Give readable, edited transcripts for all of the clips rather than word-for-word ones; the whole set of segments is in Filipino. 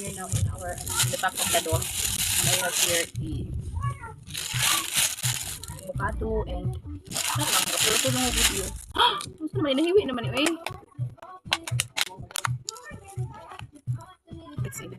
here now in our in the back of the door. I have here the avocado and ito lang ang video. Gusto naman, nahiwi naman yun eh. Let's see.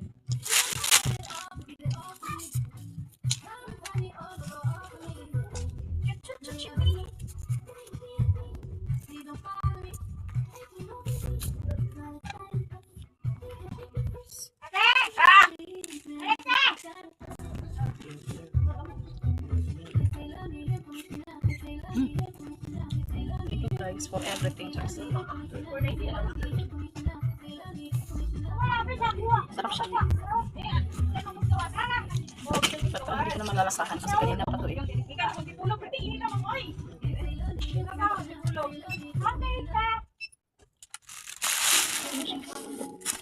Thank you guys for everything. Sarap siya. Ba't hindi ko naman lalasahan kasi kanina pa ito eh.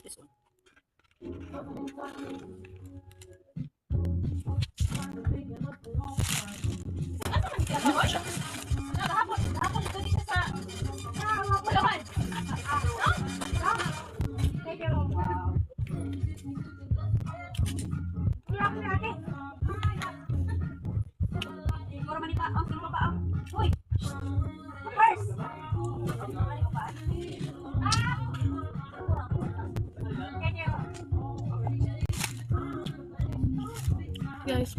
This one. Ano ba siya? Guys,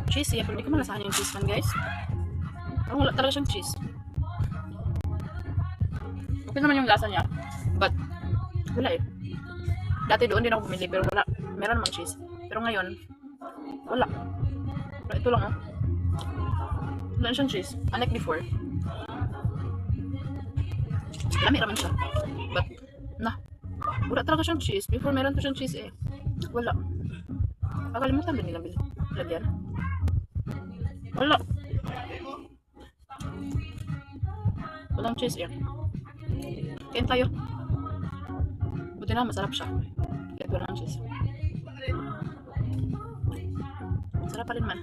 cheesy, pero hindi ko malasahan yung cheese man guys. Parang wala talaga siyang cheese. Okay naman yung lasa niya, but wala eh. Dati doon din ako bumili pero wala, meron namang cheese. Pero ngayon, wala. Pero ito lang oh. Wala siyang cheese, unlike before. Lami naman siya, but wala talaga siyang cheese. Before meron pa siyang cheese eh. Wala. Kakalimutan din nilang lagyan. Wala. Walang cheese eh. Kain tayo. Buti na masarap siya. Kahit walang cheese. Masarap pa rin man.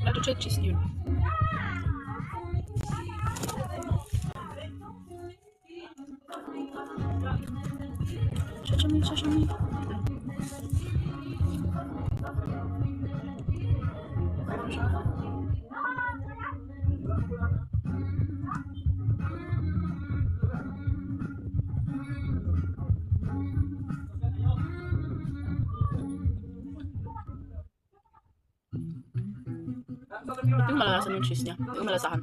Wala to cheese yun. Sashimi. Ito yung malalasan yung cheese niya. Ito yung malasahan.